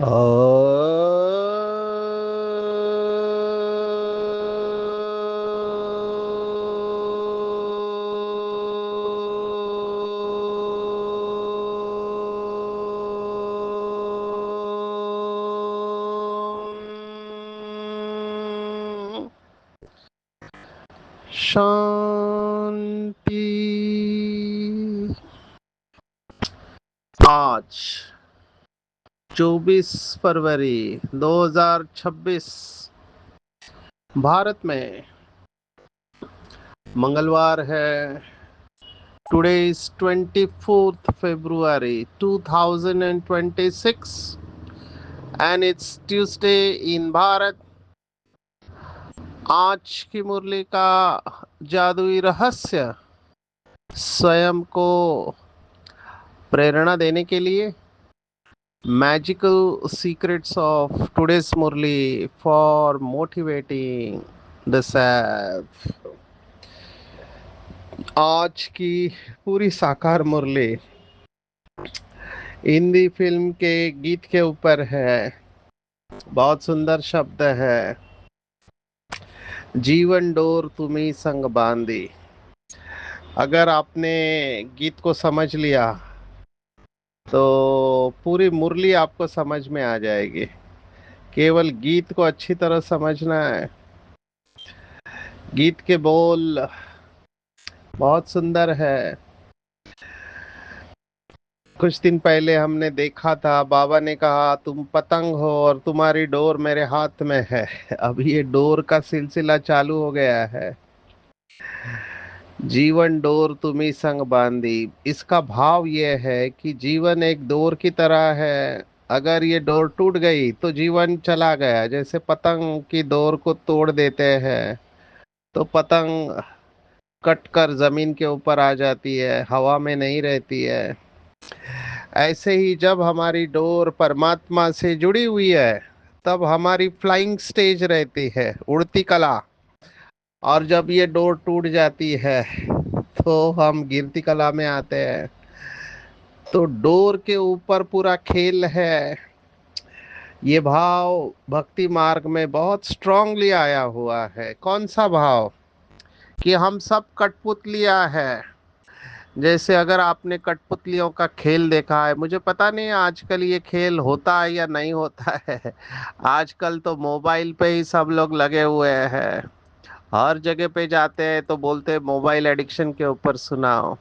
शांति। आज 24 फरवरी 2026 भारत में मंगलवार है। Today is 24th February 2026 and it's Tuesday in Bharat. आज की मुरली का जादुई रहस्य स्वयं को प्रेरणा देने के लिए magical secrets of today's Murli for motivating the self। आज की पूरी साकार मुरली हिंदी फिल्म के गीत के ऊपर है। बहुत सुंदर शब्द है, जीवन डोर तुम्ही संग बांधी। अगर आपने गीत को समझ लिया तो पूरी मुरली आपको समझ में आ जाएगी। केवल गीत को अच्छी तरह समझना है। गीत के बोल बहुत सुंदर है। कुछ दिन पहले हमने देखा था, बाबा ने कहा तुम पतंग हो और तुम्हारी डोर मेरे हाथ में है। अब ये डोर का सिलसिला चालू हो गया है। जीवन डोर तुम्ही संग बांधी, इसका भाव ये है कि जीवन एक डोर की तरह है। अगर ये डोर टूट गई तो जीवन चला गया। जैसे पतंग की डोर को तोड़ देते हैं तो पतंग कट कर जमीन के ऊपर आ जाती है, हवा में नहीं रहती है। ऐसे ही जब हमारी डोर परमात्मा से जुड़ी हुई है तब हमारी फ्लाइंग स्टेज रहती है, उड़ती कला। और जब ये डोर टूट जाती है तो हम गिरती कला में आते हैं। तो डोर के ऊपर पूरा खेल है। ये भाव भक्ति मार्ग में बहुत स्ट्रांगली आया हुआ है। कौन सा भाव? कि हम सब कठपुतलियां है। जैसे अगर आपने कठपुतलियों का खेल देखा है, मुझे पता नहीं आजकल ये खेल होता है या नहीं होता है। आजकल तो मोबाइल पे ही सब लोग लगे हुए हैं। हर जगह पे जाते हैं तो बोलते हैं मोबाइल एडिक्शन के ऊपर सुनाओ।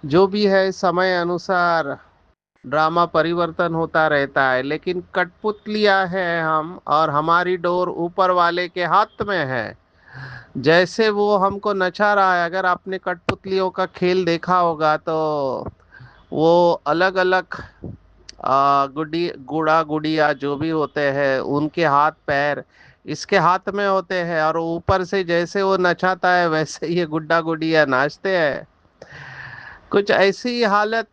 जो भी है समय अनुसार ड्रामा परिवर्तन होता रहता है, लेकिन कठपुतलियां हैं हम, और हमारी डोर ऊपर वाले के हाथ में है। जैसे वो हमको नचा रहा है। अगर आपने कठपुतलियों का खेल देखा होगा तो वो अलग अलग गुडी गुड़ा गुड़िया जो भी होते हैं उनके हाथ पैर इसके हाथ में होते हैं, और ऊपर से जैसे वो नचाता है वैसे ये गुड्डा गुड़िया नाचते हैं। कुछ ऐसी हालत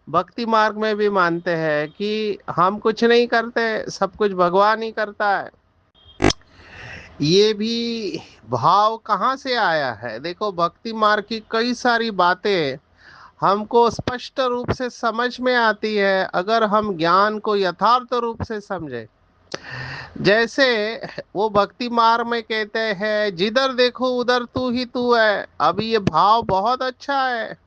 भक्ति मार्ग में भी मानते हैं कि हम कुछ नहीं करते, सब कुछ भगवान ही करता है। ये भी भाव कहाँ से आया है? देखो, भक्ति मार्ग की कई सारी बातें हमको स्पष्ट रूप से समझ में आती है अगर हम ज्ञान को यथार्थ रूप से समझे। जैसे वो भक्ति मार्ग में कहते हैं, जिधर देखो उधर तू ही तू है। अभी ये भाव बहुत अच्छा है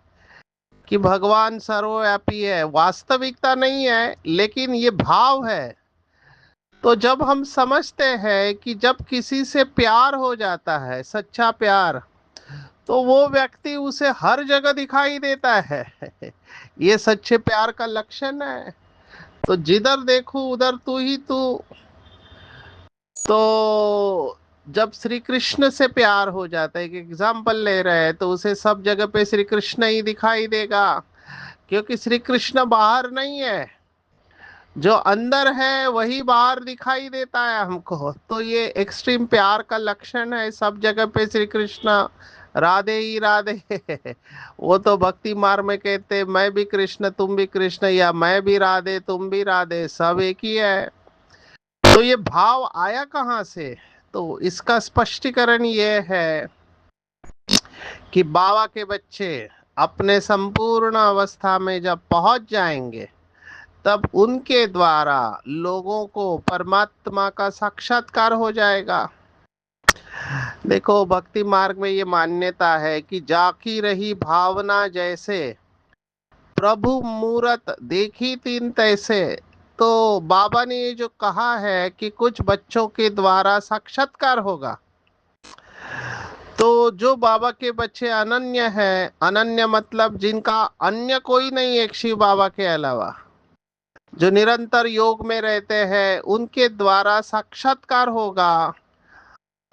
कि भगवान सर्वव्यापी है। वास्तविकता नहीं है, लेकिन ये भाव है। तो जब हम समझते हैं कि जब किसी से प्यार हो जाता है, सच्चा प्यार, तो वो व्यक्ति उसे हर जगह दिखाई देता है। ये सच्चे प्यार का लक्षण है। तो जिधर देखूं उधर तू ही तू। तो जब श्री कृष्ण से प्यार हो जाता है, एक एग्जाम्पल ले रहे हैं, तो उसे सब जगह पे श्री कृष्ण ही दिखाई देगा, क्योंकि श्री कृष्ण बाहर नहीं है। जो अंदर है वही बाहर दिखाई देता है हमको। तो ये एक्सट्रीम प्यार का लक्षण है। सब जगह पे श्री कृष्ण, राधे ही राधे। वो तो भक्ति मार्ग में कहते मैं भी कृष्ण तुम भी कृष्ण, या मैं भी राधे तुम भी राधे, सब एक ही है। तो ये भाव आया कहाँ से? तो इसका स्पष्टीकरण ये है कि बाबा के बच्चे अपने संपूर्ण अवस्था में जब पहुंच जाएंगे तब उनके द्वारा लोगों को परमात्मा का साक्षात्कार हो जाएगा। देखो, भक्ति मार्ग में ये मान्यता है कि जाकी रही भावना जैसे, प्रभु मूरत देखी तीन तैसे। तो बाबा ने ये जो कहा है कि कुछ बच्चों के द्वारा साक्षात्कार होगा, तो जो बाबा के बच्चे अनन्य हैं, अनन्य मतलब जिनका अन्य कोई नहीं है शिव बाबा के अलावा, जो निरंतर योग में रहते हैं, उनके द्वारा साक्षात्कार होगा।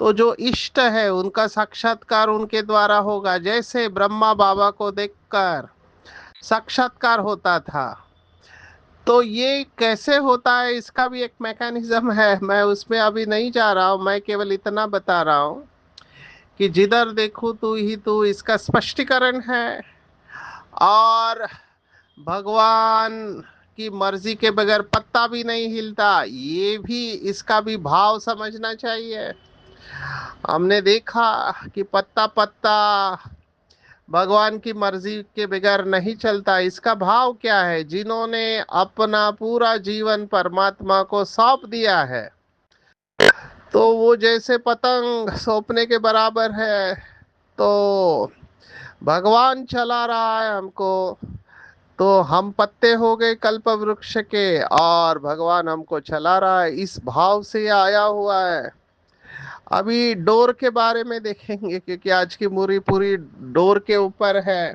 तो जो इष्ट है उनका साक्षात्कार उनके द्वारा होगा। जैसे ब्रह्मा बाबा को देखकर साक्षात्कार होता था, तो ये कैसे होता है इसका भी एक मैकेनिज्म है। मैं उसमें अभी नहीं जा रहा हूँ, मैं केवल इतना बता रहा हूँ कि जिधर देखूं तू ही तू, इसका स्पष्टीकरण है। और भगवान की मर्जी के बगैर पत्ता भी नहीं हिलता, ये भी, इसका भी भाव समझना चाहिए। हमने देखा कि पत्ता पत्ता भगवान की मर्जी के बगैर नहीं चलता। इसका भाव क्या है? जिन्होंने अपना पूरा जीवन परमात्मा को सौंप दिया है, तो वो जैसे पतंग सौंपने के बराबर है। तो भगवान चला रहा है हमको, तो हम पत्ते हो गए कल्प वृक्ष के, और भगवान हमको चला रहा है। इस भाव से ये आया हुआ है। अभी डोर के बारे में देखेंगे, क्योंकि आज की पूरी पूरी डोर के ऊपर है।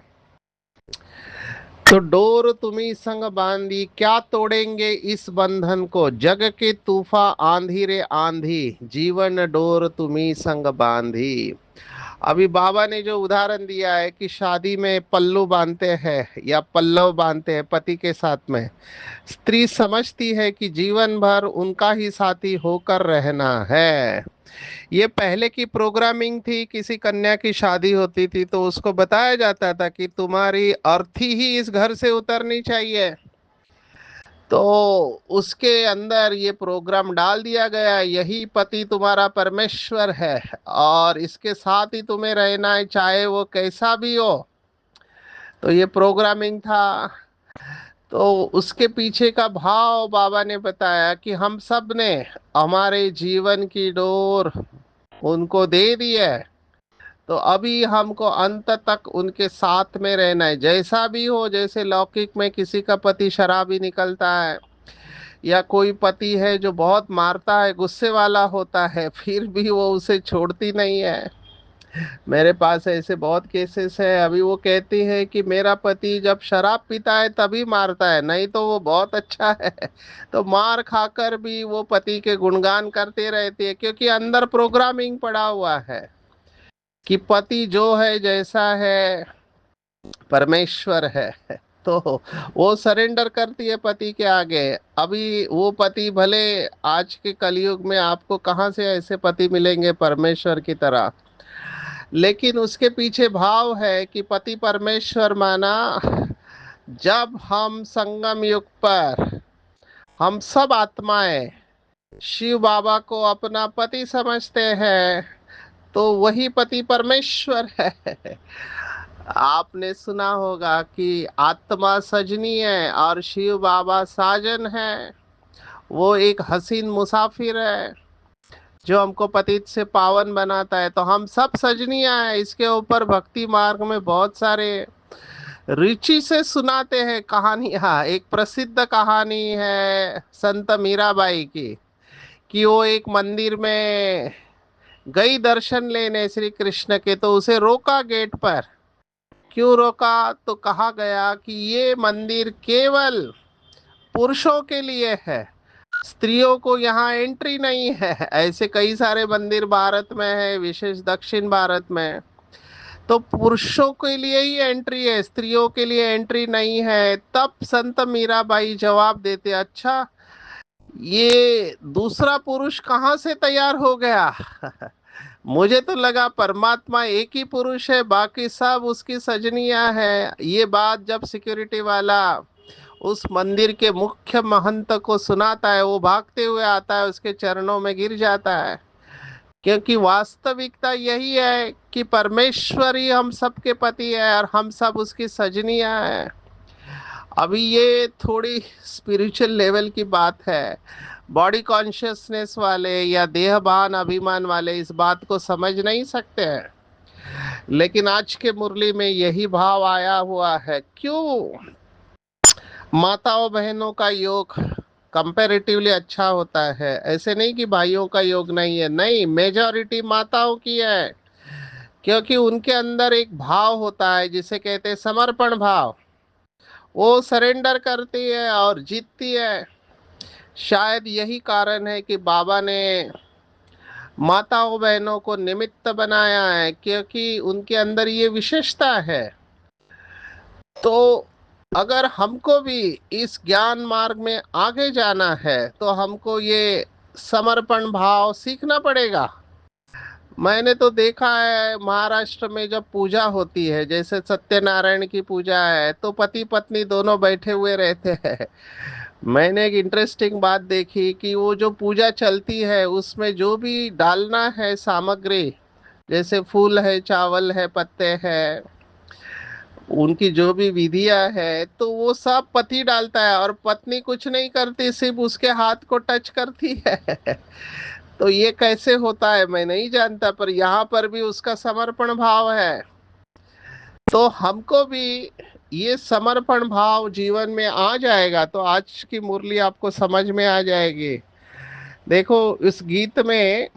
तो डोर तुम्ही संग बांधी, क्या तोड़ेंगे इस बंधन को, जग के तूफा आंधी रे आंधी, जीवन डोर तुम्ही संग बांधी। अभी बाबा ने जो उदाहरण दिया है कि शादी में पल्लू बांधते हैं या पल्लव बांधते हैं पति के साथ में, स्त्री समझती है कि जीवन भर उनका ही साथी होकर रहना है। ये पहले की प्रोग्रामिंग थी। किसी कन्या की शादी होती थी तो उसको बताया जाता था कि तुम्हारी अर्थी ही इस घर से उतरनी चाहिए। तो उसके अंदर ये प्रोग्राम डाल दिया गया, यही पति तुम्हारा परमेश्वर है और इसके साथ ही तुम्हें रहना है, चाहे वो कैसा भी हो। तो ये प्रोग्रामिंग था। तो उसके पीछे का भाव बाबा ने बताया कि हम सब ने हमारे जीवन की डोर उनको दे दी है, तो अभी हमको अंत तक उनके साथ में रहना है, जैसा भी हो। जैसे लौकिक में किसी का पति शराबी निकलता है, या कोई पति है जो बहुत मारता है, गुस्से वाला होता है, फिर भी वो उसे छोड़ती नहीं है। मेरे पास ऐसे बहुत केसेस है। अभी वो कहती है कि मेरा पति जब शराब पीता है तभी मारता है, नहीं तो वो बहुत अच्छा है। तो मार खाकर भी वो पति के गुणगान करते रहती है, क्योंकि अंदर प्रोग्रामिंग पड़ा हुआ है कि पति जो है, जैसा है, परमेश्वर है। तो वो सरेंडर करती है पति के आगे। अभी वो पति भले, आज के कलयुग में आपको कहाँ से ऐसे पति मिलेंगे परमेश्वर की तरह, लेकिन उसके पीछे भाव है कि पति परमेश्वर माना। जब हम संगम युग पर हम सब आत्माएं शिव बाबा को अपना पति समझते हैं, तो वही पति परमेश्वर है। आपने सुना होगा कि आत्मा सजनी है और शिव बाबा साजन है। वो एक हसीन मुसाफिर है जो हमको पतित से पावन बनाता है। तो हम सब सजनियां हैं। इसके ऊपर भक्ति मार्ग में बहुत सारे रुचि से सुनाते हैं कहानियां। एक प्रसिद्ध कहानी है संत मीराबाई की, कि वो एक मंदिर में गई दर्शन लेने श्री कृष्ण के, तो उसे रोका गेट पर। क्यों रोका? तो कहा गया कि ये मंदिर केवल पुरुषों के लिए है, स्त्रियों को यहाँ एंट्री नहीं है। ऐसे कई सारे मंदिर भारत में है, विशेष दक्षिण भारत में। तो पुरुषों के लिए ही एंट्री है, स्त्रियों के लिए एंट्री नहीं है। तब संत मीराबाई जवाब देते, अच्छा, ये दूसरा पुरुष कहाँ से तैयार हो गया? मुझे तो लगा परमात्मा एक ही पुरुष है, बाकी सब उसकी सजनियां हैं। ये बात जब सिक्योरिटी वाला उस मंदिर के मुख्य महंत को सुनाता है, वो भागते हुए आता है, उसके चरणों में गिर जाता है। क्योंकि वास्तविकता यही है कि परमेश्वर ही हम सबके पति है और हम सब उसकी सजनियां हैं। अभी ये थोड़ी स्पिरिचुअल लेवल की बात है। बॉडी कॉन्शियसनेस वाले या देहभान अभिमान वाले इस बात को समझ नहीं सकते हैं, लेकिन आज के मुरली में यही भाव आया हुआ है। क्यों माताओं बहनों का योग कंपैरेटिवली अच्छा होता है? ऐसे नहीं कि भाइयों का योग नहीं है, नहीं, मेजॉरिटी माताओं की है। क्योंकि उनके अंदर एक भाव होता है जिसे कहते हैं समर्पण भाव। वो सरेंडर करती है और जीतती है। शायद यही कारण है कि बाबा ने माताओं बहनों को निमित्त बनाया है, क्योंकि उनके अंदर ये विशेषता है। तो अगर हमको भी इस ज्ञान मार्ग में आगे जाना है तो हमको ये समर्पण भाव सीखना पड़ेगा। मैंने तो देखा है महाराष्ट्र में जब पूजा होती है, जैसे सत्यनारायण की पूजा है, तो पति पत्नी दोनों बैठे हुए रहते हैं। मैंने एक इंटरेस्टिंग बात देखी कि वो जो पूजा चलती है उसमें जो भी डालना है सामग्री, जैसे फूल है, चावल है, पत्ते हैं, उनकी जो भी विधियां है, तो वो सब पति डालता है और पत्नी कुछ नहीं करती, सिर्फ उसके हाथ को टच करती है। तो ये कैसे होता है मैं नहीं जानता, पर यहाँ पर भी उसका समर्पण भाव है। तो हमको भी ये समर्पण भाव जीवन में आ जाएगा तो आज की मुरली आपको समझ में आ जाएगी। देखो, इस गीत में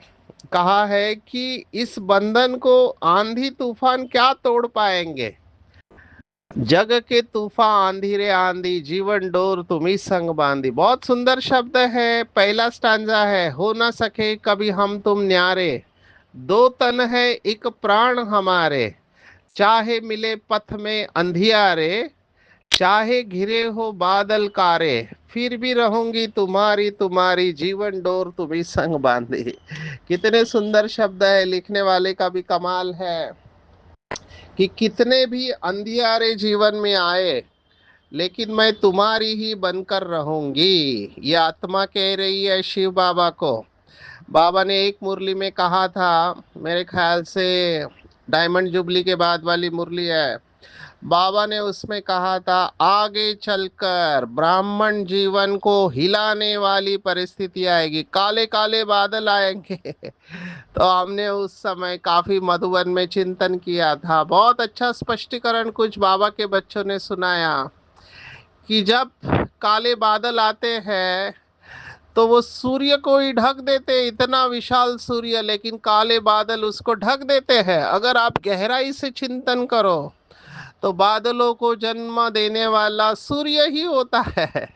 कहा है कि इस बंधन को आंधी तूफान क्या तोड़ पाएंगे। जग के तूफान आंधी रे आंधी, जीवन डोर तुम्ही संग बांधी। बहुत सुंदर शब्द है। पहला स्टांजा है, हो ना सके कभी हम तुम न्यारे, दो तन है एक प्राण हमारे, चाहे मिले पथ में अंधियारे, चाहे घिरे हो बादल कारे, फिर भी रहूंगी तुम्हारी तुम्हारी, जीवन डोर तुम्ही संग बांधी। कितने सुंदर शब्द है, लिखने वाले का भी कमाल है कि कितने भी अंधियारे जीवन में आए लेकिन मैं तुम्हारी ही बनकर रहूंगी। ये आत्मा कह रही है शिव बाबा को। बाबा ने एक मुरली में कहा था, मेरे ख्याल से डायमंड जुबली के बाद वाली मुरली है, बाबा ने उसमें कहा था आगे चलकर ब्राह्मण जीवन को हिलाने वाली परिस्थिति आएगी, काले काले बादल आएंगे। तो हमने उस समय काफी मधुबन में चिंतन किया था। बहुत अच्छा स्पष्टीकरण कुछ बाबा के बच्चों ने सुनाया कि जब काले बादल आते हैं तो वो सूर्य को ही ढक देते, इतना विशाल सूर्य, लेकिन काले बादल उसको ढक देते हैं। अगर आप गहराई से चिंतन करो तो बादलों को जन्म देने वाला सूर्य ही होता है।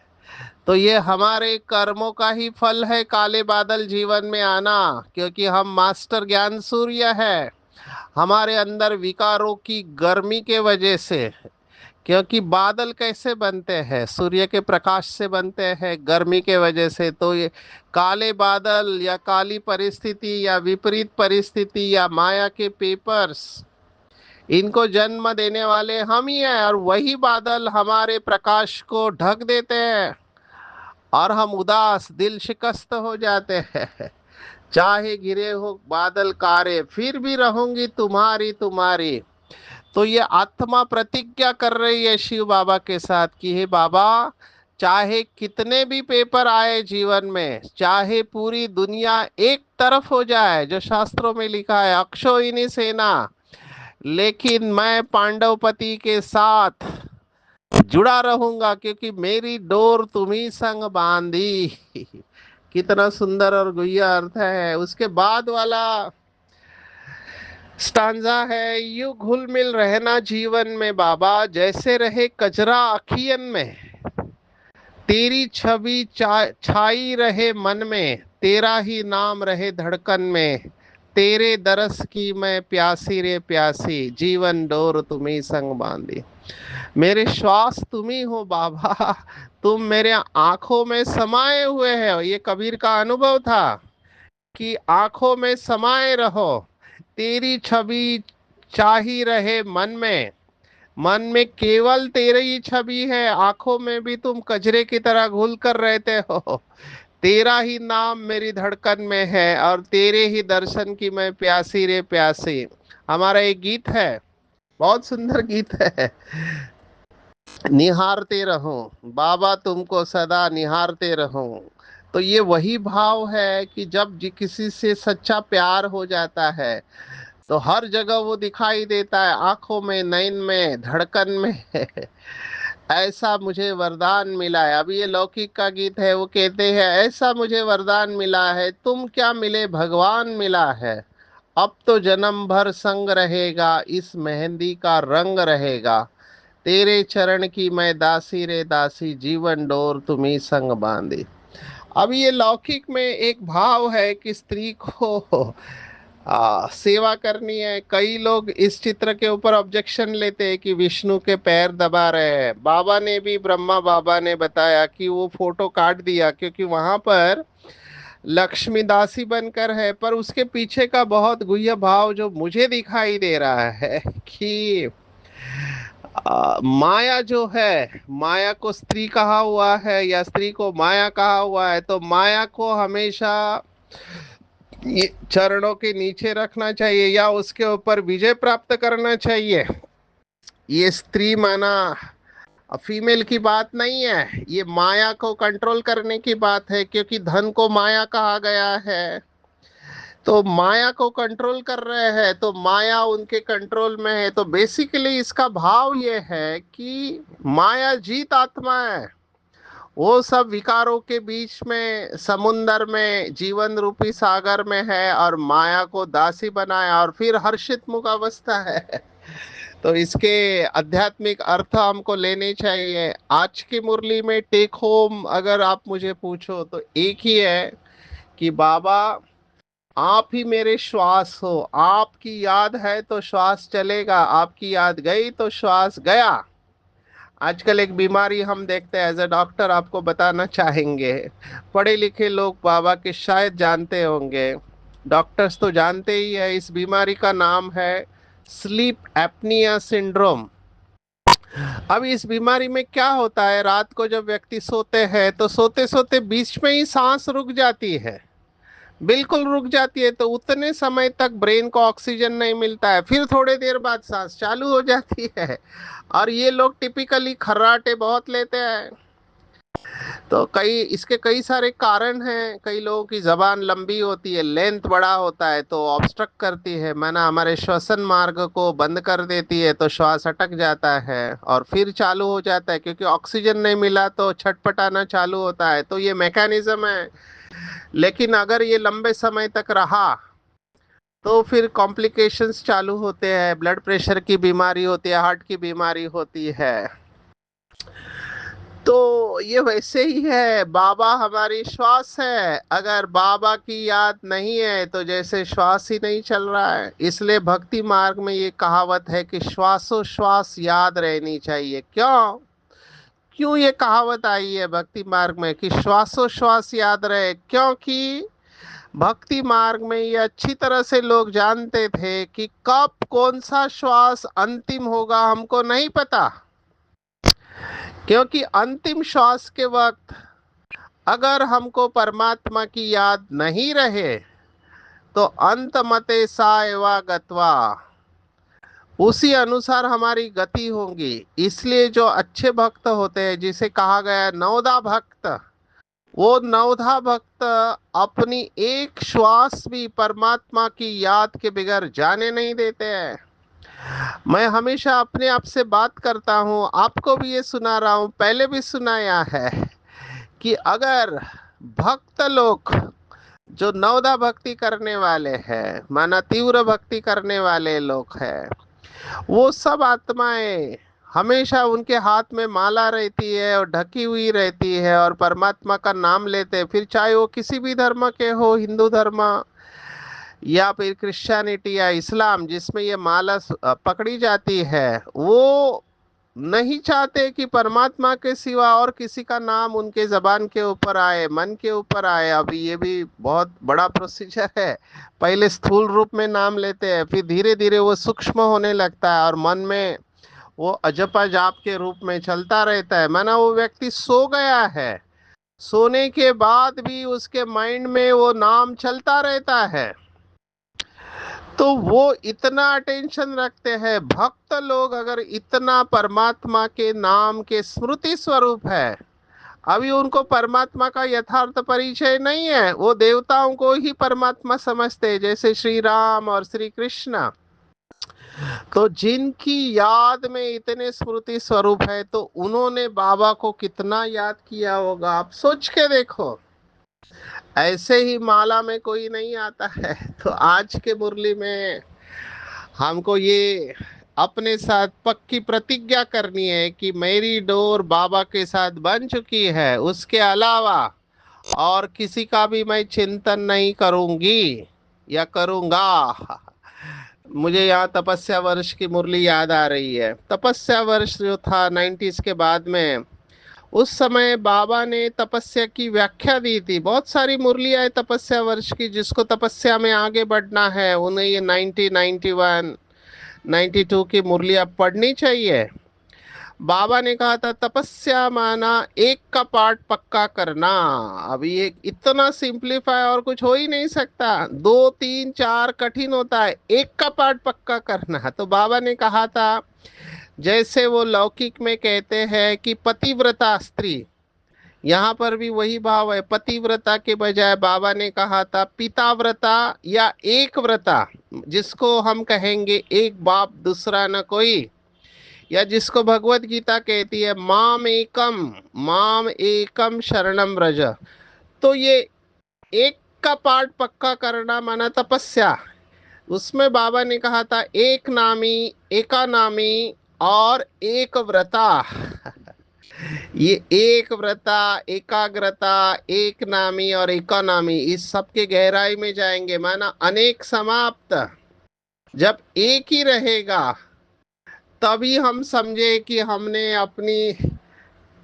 तो ये हमारे कर्मों का ही फल है, काले बादल जीवन में आना, क्योंकि हम मास्टर ज्ञान सूर्य है। हमारे अंदर विकारों की गर्मी के वजह से, क्योंकि बादल कैसे बनते हैं, सूर्य के प्रकाश से बनते हैं, गर्मी के वजह से। तो ये काले बादल या काली परिस्थिति या विपरीत परिस्थिति या माया के पेपर्स, इनको जन्म देने वाले हम ही हैं, और वही बादल हमारे प्रकाश को ढक देते हैं और हम उदास दिल शिकस्त हो जाते हैं। चाहे घिरे हो बादल कारे, फिर भी रहूंगी तुम्हारी तुम्हारी। तो ये आत्मा प्रतिज्ञा कर रही है शिव बाबा के साथ कि हे बाबा, चाहे कितने भी पेपर आए जीवन में, चाहे पूरी दुनिया एक तरफ हो जाए, जो शास्त्रों में लिखा है अक्षोहिणी सेना, लेकिन मैं पांडवपति के साथ जुड़ा रहूंगा, क्योंकि मेरी डोर तुम्ही संग बांधी। कितना सुंदर और गुह्य अर्थ है। उसके बाद वाला स्टांजा है, यू घुल मिल रहना जीवन में बाबा, जैसे रहे कजरा अखियन में, तेरी छवि छाई रहे मन में, तेरा ही नाम रहे धड़कन में, तेरे दरस की मैं प्यासी रे प्यासी, जीवन डोर तुम्ही संग बांधी। मेरे श्वास तुम ही हो बाबा, तुम मेरे आंखों में समाये हुए हो। ये कबीर का अनुभव था कि आंखों में समाये रहो, तेरी छवि चाही रहे मन में, मन में केवल तेरी ही छवि है, आंखों में भी तुम कजरे की तरह घुल कर रहते हो। तेरा ही नाम मेरी धड़कन में है और तेरे ही दर्शन की मैं प्यासी रे प्यासी। हमारा एक गीत है, बहुत सुंदर गीत है। निहारते रहो, बाबा तुमको सदा निहारते रहो। तो ये वही भाव है कि जब किसी से सच्चा प्यार हो जाता है तो हर जगह वो दिखाई देता है, आंखों में, नैन में, धड़कन में। ऐसा मुझे वरदान मिला है। अब ये लौकिक का गीत है, वो कहते हैं ऐसा मुझे वरदान मिला है, तुम क्या मिले भगवान मिला है। अब तो जन्म भर संग रहेगा, इस मेहंदी का रंग रहेगा। तेरे चरण की मैं दासी रे दासी, जीवन डोर तुम्ही संग बांधी। अब ये लौकिक में एक भाव है कि स्त्री को सेवा करनी है। कई लोग इस चित्र के ऊपर ऑब्जेक्शन लेते हैं कि विष्णु के पैर दबा रहे हैं। बाबा ने भी, ब्रह्मा बाबा ने बताया कि वो फोटो काट दिया क्योंकि वहां पर लक्ष्मी दासी बनकर है, पर उसके पीछे का बहुत गुह्य भाव जो मुझे दिखाई दे रहा है कि माया जो है, माया को स्त्री कहा हुआ है या स्त्री को माया कहा हुआ है, तो माया को हमेशा ये चरणों के नीचे रखना चाहिए या उसके ऊपर विजय प्राप्त करना चाहिए। ये स्त्री माना फीमेल की बात नहीं है, ये माया को कंट्रोल करने की बात है, क्योंकि धन को माया कहा गया है। तो माया को कंट्रोल कर रहे हैं, तो माया उनके कंट्रोल में है। तो बेसिकली इसका भाव ये है कि माया जीत आत्मा है। वो सब विकारों के बीच में, समुंदर में, जीवन रूपी सागर में है, और माया को दासी बनाया और फिर हर्षित मुख अवस्था है। तो इसके आध्यात्मिक अर्थ हमको लेने चाहिए। आज की मुरली में टेक होम अगर आप मुझे पूछो तो एक ही है कि बाबा आप ही मेरे श्वास हो, आपकी याद है तो श्वास चलेगा, आपकी याद गई तो श्वास गया। आजकल एक बीमारी हम देखते हैं, एज अ डॉक्टर आपको बताना चाहेंगे, पढ़े लिखे लोग बाबा के शायद जानते होंगे, डॉक्टर्स तो जानते ही है, इस बीमारी का नाम है स्लीप एप्निया सिंड्रोम। अब इस बीमारी में क्या होता है, रात को जब व्यक्ति सोते हैं तो सोते सोते बीच में ही सांस रुक जाती है, बिल्कुल रुक जाती है। तो उतने समय तक ब्रेन को ऑक्सीजन नहीं मिलता है, फिर थोड़ी देर बाद सांस चालू हो जाती है। और ये लोग टिपिकली खर्राटे बहुत लेते हैं। तो कई इसके कई सारे कारण हैं। कई लोगों की जबान लंबी होती है, लेंथ बड़ा होता है तो ऑब्स्ट्रक्ट करती है, माना हमारे श्वसन मार्ग को बंद कर देती है, तो श्वास अटक जाता है और फिर चालू हो जाता है, क्योंकि ऑक्सीजन नहीं मिला तो छटपटाना चालू होता है। तो ये मैकेनिज्म है। लेकिन अगर ये लंबे समय तक रहा तो फिर कॉम्प्लिकेशंस चालू होते हैं, ब्लड प्रेशर की बीमारी होती है, हार्ट की बीमारी होती है। तो ये वैसे ही है, बाबा हमारी श्वास है, अगर बाबा की याद नहीं है तो जैसे श्वास ही नहीं चल रहा है। इसलिए भक्ति मार्ग में ये कहावत है कि श्वासोश्वास याद रहनी चाहिए। क्यों क्यों ये कहावत आई है भक्ति मार्ग में कि श्वासोश्वास याद रहे? क्योंकि भक्ति मार्ग में ये अच्छी तरह से लोग जानते थे कि कब कौन सा श्वास अंतिम होगा हमको नहीं पता। क्योंकि अंतिम श्वास के वक्त अगर हमको परमात्मा की याद नहीं रहे तो अंत मते सा एवा गत्वा, उसी अनुसार हमारी गति होगी। इसलिए जो अच्छे भक्त होते हैं, जिसे कहा गया है नवदा भक्त, वो नवधा भक्त अपनी एक श्वास भी परमात्मा की याद के बगैर जाने नहीं देते हैं। मैं हमेशा अपने आप से बात करता हूँ, आपको भी ये सुना रहा हूँ, पहले भी सुनाया है कि अगर भक्त लोग जो नवदा भक्ति करने वाले हैं, माना तीव्र भक्ति करने वाले लोग हैं, वो सब आत्माएं हमेशा उनके हाथ में माला रहती है और ढकी हुई रहती है और परमात्मा का नाम लेते हैं, फिर चाहे वो किसी भी धर्म के हो, हिंदू धर्म या फिर क्रिश्चियनिटी या इस्लाम, जिसमें ये माला पकड़ी जाती है, वो नहीं चाहते कि परमात्मा के सिवा और किसी का नाम उनके जबान के ऊपर आए, मन के ऊपर आए। अभी ये भी बहुत बड़ा प्रोसीजर है। पहले स्थूल रूप में नाम लेते हैं, फिर धीरे धीरे वो सूक्ष्म होने लगता है और मन में वो अजपा जाप के रूप में चलता रहता है। माना वो व्यक्ति सो गया है, सोने के बाद भी उसके माइंड में वो नाम चलता रहता है। तो वो इतना अटेंशन रखते हैं। भक्त लोग अगर इतना परमात्मा के नाम के स्मृति स्वरूप है, अभी उनको परमात्मा का यथार्थ परिचय नहीं है, वो देवताओं को ही परमात्मा समझते हैं, जैसे श्री राम और श्री कृष्ण। तो जिनकी याद में इतने स्मृति स्वरूप है, तो उन्होंने बाबा को कितना याद किया होगा, आप सोच के देखो। ऐसे ही माला में कोई नहीं आता है। तो आज के मुरली में हमको ये अपने साथ पक्की प्रतिज्ञा करनी है कि मेरी डोर बाबा के साथ बन चुकी है, उसके अलावा और किसी का भी मैं चिंतन नहीं करूंगी या करूंगा। मुझे यहाँ तपस्या वर्ष की मुरली याद आ रही है। तपस्या वर्ष जो था 90s के बाद में, उस समय बाबा ने तपस्या की व्याख्या दी थी। बहुत सारी मुरलियाँ है तपस्या वर्ष की, जिसको तपस्या में आगे बढ़ना है उन्हें ये 91 92 की मुरलियाँ पढ़नी चाहिए। बाबा ने कहा था तपस्या माना एक का पाठ पक्का करना। अभी एक इतना सिंप्लीफाई और कुछ हो ही नहीं सकता। दो तीन चार कठिन होता है, एक का पाठ पक्का करना। तो बाबा ने कहा था, जैसे वो लौकिक में कहते हैं कि पतिव्रता स्त्री, यहाँ पर भी वही भाव है। पतिव्रता के बजाय बाबा ने कहा था पिताव्रता या एक व्रता, जिसको हम कहेंगे एक बाप दूसरा न कोई, या जिसको भगवत गीता कहती है माम एकम शरणम व्रज। तो ये एक का पाठ पक्का करना माना तपस्या। उसमें बाबा ने कहा था एक नामी, एका नामी और एक व्रता। ये एक व्रता, एकाग्रता, एक नामी और एका नामी, इस सब के गहराई में जाएंगे। माना अनेक समाप्त। जब एक ही रहेगा तभी हम समझे कि हमने अपनी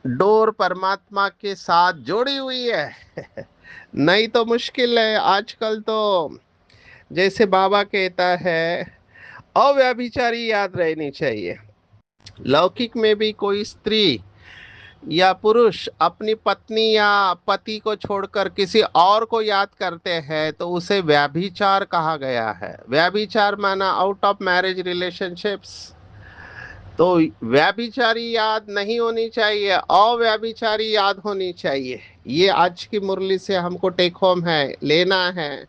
डोर परमात्मा के साथ जोड़ी हुई है। नहीं तो मुश्किल है। आजकल तो जैसे बाबा कहता है, अव्यभिचारी याद रहनी चाहिए। लौकिक में भी कोई स्त्री या पुरुष अपनी पत्नी या पति को छोड़कर किसी और को याद करते हैं तो उसे व्यभिचार कहा गया है। व्यभिचार माना आउट ऑफ मैरिज रिलेशनशिप्स। तो व्यभिचारी याद नहीं होनी चाहिए, अव्यभिचारी याद होनी चाहिए। ये आज की मुरली से हमको टेक होम है, लेना है।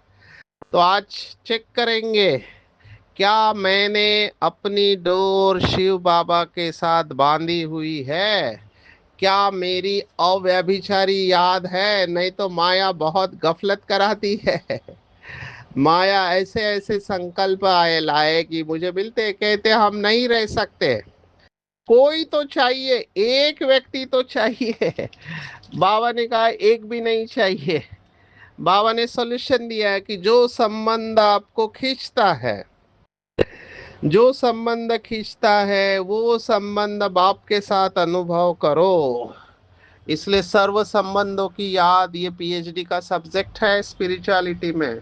तो आज चेक करेंगे, क्या मैंने अपनी डोर शिव बाबा के साथ बांधी हुई है? क्या मेरी अव्यभिचारी याद है? नहीं तो माया बहुत गफलत कराती है। माया ऐसे ऐसे संकल्प आए लाए कि मुझे मिलते, कहते हम नहीं रह सकते। कोई तो चाहिए, एक व्यक्ति तो चाहिए। बाबा ने कहा एक भी नहीं चाहिए। बाबा ने सॉल्यूशन दिया है कि जो संबंध आपको खींचता है, जो संबंध खींचता है वो संबंध बाप के साथ अनुभव करो। इसलिए सर्व संबंधों की याद ये पीएचडी का सब्जेक्ट है स्पिरिचुअलिटी में।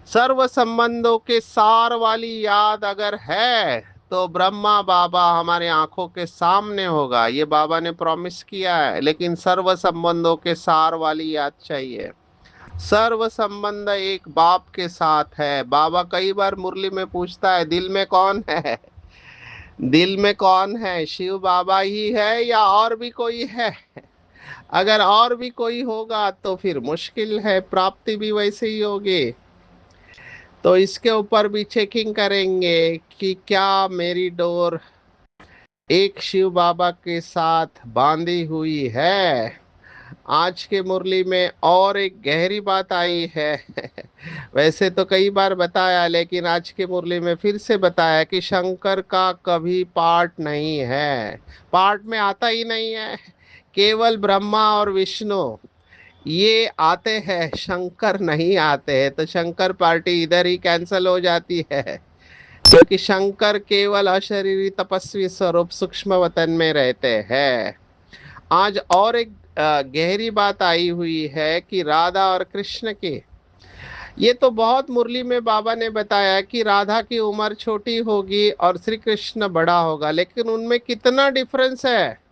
सर्व संबंधों के सार वाली याद अगर है तो ब्रह्मा बाबा हमारे आंखों के सामने होगा, ये बाबा ने प्रॉमिस किया है। लेकिन सर्व संबंधों के सार वाली याद चाहिए। सर्व संबंध एक बाप के साथ है। बाबा कई बार मुरली में पूछता है, दिल में कौन है? दिल में कौन है? शिव बाबा ही है या और भी कोई है? अगर और भी कोई होगा तो फिर मुश्किल है, प्राप्ति भी वैसे ही होगी। तो इसके ऊपर भी चेकिंग करेंगे कि क्या मेरी डोर एक शिव बाबा के साथ बांधी हुई है। आज के मुरली में और एक गहरी बात आई है। वैसे तो कई बार बताया, लेकिन आज के मुरली में फिर से बताया कि शंकर का कभी पार्ट नहीं है। पार्ट में आता ही नहीं है। केवल ब्रह्मा और विष्णु ये आते हैं, शंकर नहीं आते हैं। तो शंकर पार्टी इधर ही कैंसिल हो जाती है, क्योंकि शंकर केवल अशरीरी तपस्वी स्वरूप सूक्ष्म वतन में रहते हैं। आज और एक गहरी बात आई हुई है कि राधा और कृष्ण की, ये तो बहुत मुरली में बाबा ने बताया कि राधा की उम्र छोटी होगी और श्री कृष्ण बड़ा होगा, लेकिन उनमें कितना डिफरेंस है।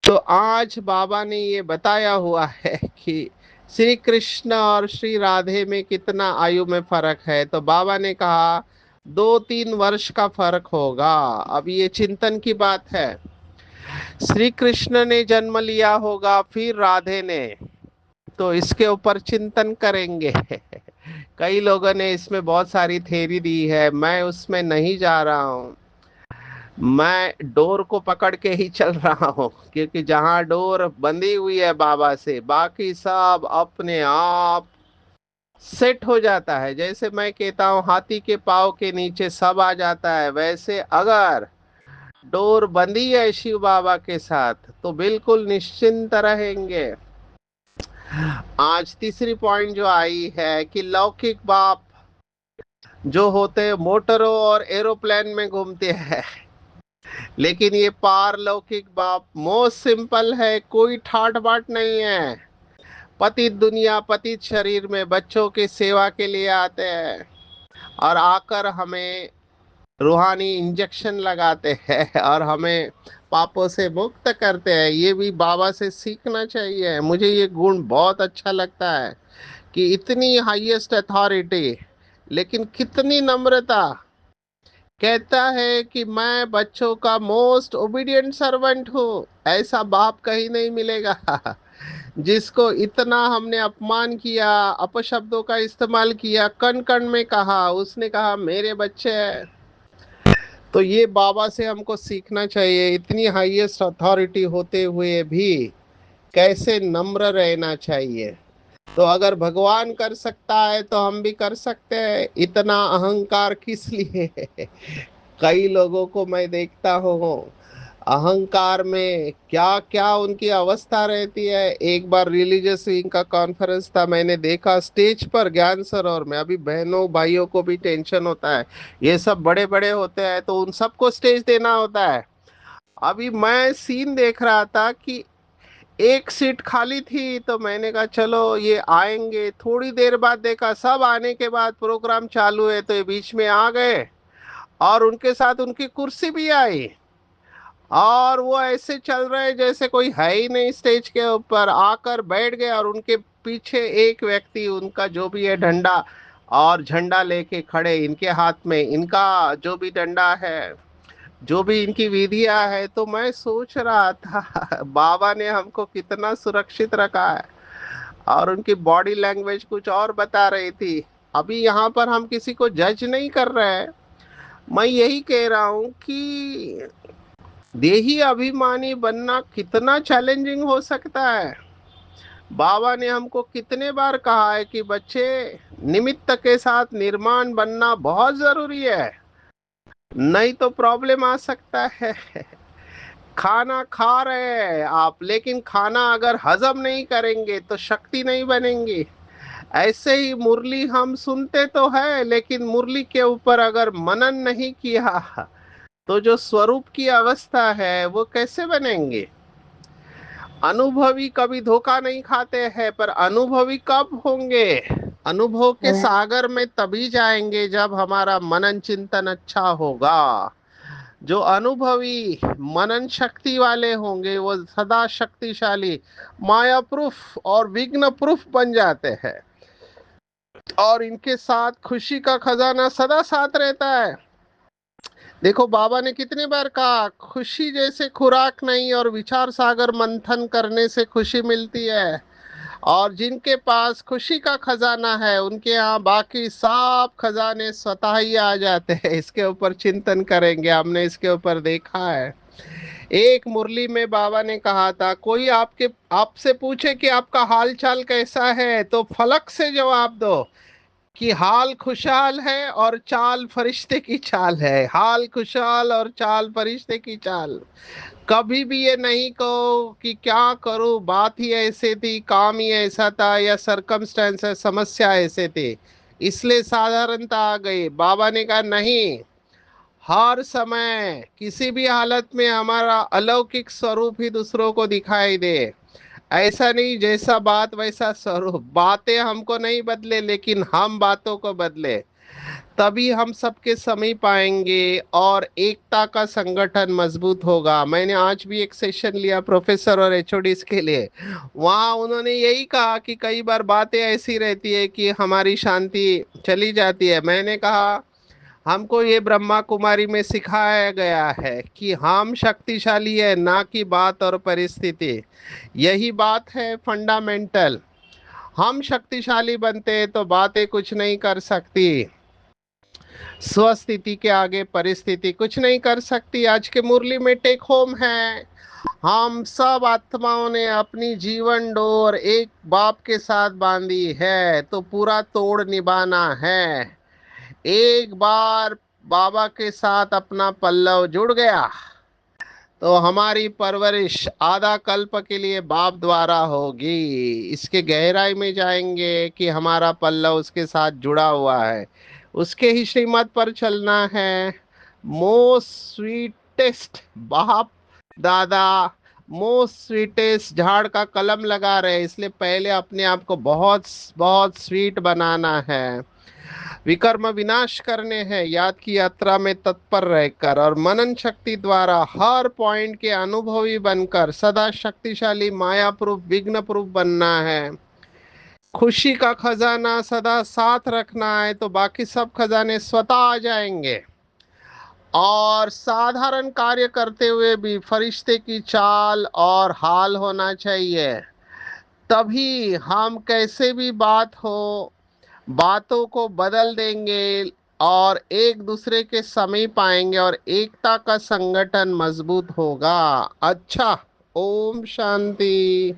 तो आज बाबा ने ये बताया हुआ है कि श्री कृष्ण और श्री राधे में कितना आयु में फर्क है। तो बाबा ने कहा 2-3 वर्ष का फर्क होगा। अब ये चिंतन की बात है। श्री कृष्ण ने जन्म लिया होगा, फिर राधे ने, तो इसके ऊपर चिंतन करेंगे। कई लोगों ने इसमें बहुत सारी थेरी दी है, मैं उसमें नहीं जा रहा हूँ। मैं डोर को पकड़ के ही चल रहा हूँ, क्योंकि जहां डोर बंधी हुई है बाबा से, बाकी सब अपने आप सेट हो जाता है। जैसे मैं कहता हूँ हाथी के पाँव के नीचे सब आ जाता है, वैसे अगर डोर बंधी है शिव बाबा के साथ तो बिल्कुल निश्चिंत रहेंगे। आज तीसरी पॉइंट जो आई है कि लौकिक बाप जो होते हैं मोटरों और एरोप्लेन में घूमते हैं, लेकिन ये पारलौकिक बाप मोस्ट सिंपल है, कोई ठाट बाट नहीं है। पतित दुनिया पतित शरीर में बच्चों की सेवा के लिए आते हैं और आकर हमें रूहानी इंजेक्शन लगाते हैं और हमें पापों से मुक्त करते हैं। ये भी बाबा से सीखना चाहिए। मुझे ये गुण बहुत अच्छा लगता है कि इतनी हाईएस्ट अथॉरिटी, लेकिन कितनी नम्रता। कहता है कि मैं बच्चों का मोस्ट ओबीडिएंट सर्वेंट हूँ। ऐसा बाप कहीं नहीं मिलेगा। जिसको इतना हमने अपमान किया, अपशब्दों का इस्तेमाल किया, कण कण में कहा, उसने कहा मेरे बच्चे हैं। तो ये बाबा से हमको सीखना चाहिए, इतनी हाईएस्ट अथॉरिटी होते हुए भी कैसे नम्र रहना चाहिए। तो अगर भगवान कर सकता है तो हम भी कर सकते हैं। इतना अहंकार किस लिए? कई लोगों को मैं देखता हूँ, अहंकार में क्या क्या उनकी अवस्था रहती है। एक बार रिलीजियस विंग का कॉन्फ्रेंस था, मैंने देखा स्टेज पर ज्ञान सरोवर में, अभी बहनों भाइयों को भी टेंशन होता है, ये सब बड़े बड़े होते हैं तो उन सबको स्टेज देना होता है। अभी मैं सीन देख रहा था कि एक सीट खाली थी, तो मैंने कहा चलो ये आएंगे। थोड़ी देर बाद देखा सब आने के बाद प्रोग्राम चालू है, तो ये बीच में आ गए और उनके साथ उनकी कुर्सी भी आई और वो ऐसे चल रहे जैसे कोई है ही नहीं। स्टेज के ऊपर आकर बैठ गए और उनके पीछे एक व्यक्ति उनका जो भी है डंडा और झंडा लेके खड़े, इनके हाथ में इनका जो भी डंडा है, जो भी इनकी विधियां है। तो मैं सोच रहा था बाबा ने हमको कितना सुरक्षित रखा है और उनकी बॉडी लैंग्वेज कुछ और बता रही थी। अभी यहाँ पर हम किसी को जज नहीं कर रहे हैं। मैं यही कह रहा हूँ कि देही अभिमानी बनना कितना चैलेंजिंग हो सकता है। बाबा ने हमको कितने बार कहा है कि बच्चे, निमित्त के साथ निर्माण बनना बहुत जरूरी है, नहीं तो प्रॉब्लम आ सकता है। खाना खा रहे हैं आप, लेकिन खाना अगर हजम नहीं करेंगे तो शक्ति नहीं बनेंगी। ऐसे ही मुरली हम सुनते तो है, लेकिन मुरली के ऊपर अगर मनन नहीं किया तो जो स्वरूप की अवस्था है वो कैसे बनेंगे। अनुभवी कभी धोखा नहीं खाते हैं, पर अनुभवी कब होंगे? अनुभव के सागर में तभी जाएंगे जब हमारा मनन चिंतन अच्छा होगा। जो अनुभवी मनन शक्ति वाले होंगे वो सदा शक्तिशाली, माया प्रूफ और विघ्न प्रूफ बन जाते हैं और इनके साथ खुशी का खजाना सदा साथ रहता है। देखो बाबा ने कितनी बार कहा, खुशी जैसे खुराक नहीं और विचार सागर मंथन करने से खुशी मिलती है। और जिनके पास खुशी का खजाना है उनके यहाँ बाकी सब खजाने स्वतः ही आ जाते हैं। इसके ऊपर चिंतन करेंगे, हमने इसके ऊपर देखा है। एक मुरली में बाबा ने कहा था, कोई आपसे पूछे कि आपका हाल चाल कैसा है, तो फलक से जवाब दो कि हाल खुशहाल है और चाल फरिश्ते की चाल है। हाल खुशहाल और चाल फरिश्ते की चाल। कभी भी ये नहीं कहो कि क्या करूं, बात ही ऐसे थी, काम ही ऐसा था, या सरकमस्टेंस है, समस्या ऐसे थी इसलिए साधारणता आ गई। बाबा ने कहा नहीं, हर समय किसी भी हालत में हमारा अलौकिक स्वरूप ही दूसरों को दिखाई दे। ऐसा नहीं जैसा बात वैसा स्वरूप। बातें हमको नहीं बदले, लेकिन हम बातों को बदले, तभी हम सबके समीप आएंगे और एकता का संगठन मजबूत होगा। मैंने आज भी एक सेशन लिया प्रोफेसर और एचओडीज के लिए। वहाँ उन्होंने यही कहा कि कई बार बातें ऐसी रहती है कि हमारी शांति चली जाती है। मैंने कहा हमको ये ब्रह्मा कुमारी में सिखाया गया है कि हम शक्तिशाली है, ना कि बात और परिस्थिति। यही बात है फंडामेंटल। हम शक्तिशाली बनते हैं तो बातें कुछ नहीं कर सकती, स्वस्थिति के आगे परिस्थिति कुछ नहीं कर सकती। आज के मुरली में टेक होम है, हम सब आत्माओं ने अपनी जीवन डोर एक बाप के साथ बांधी है, तो पूरा तोड़ निभाना है। एक बार बाबा के साथ अपना पल्लव जुड़ गया तो हमारी परवरिश आधा कल्प के लिए बाप द्वारा होगी। इसके गहराई में जाएंगे कि हमारा पल्लव उसके साथ जुड़ा हुआ है, उसके ही श्रीमत पर चलना है। मोस्ट स्वीटेस्ट बाप दादा, मोस्ट स्वीटेस्ट झाड़ का कलम लगा रहे, इसलिए पहले अपने आप को बहुत बहुत स्वीट बनाना है। विकर्म विनाश करने हैं, याद की यात्रा में तत्पर रहकर और मनन शक्ति द्वारा हर पॉइंट के अनुभवी बनकर सदा शक्तिशाली माया प्रूफ विघ्न प्रूफ बनना है। खुशी का खजाना सदा साथ रखना है, तो बाकी सब खजाने स्वतः आ जाएंगे। और साधारण कार्य करते हुए भी फरिश्ते की चाल और हाल होना चाहिए। तभी हम कैसे भी बात हो, बातों को बदल देंगे और एक दूसरे के समीप आएंगे और एकता का संगठन मजबूत होगा। अच्छा, ओम शांति।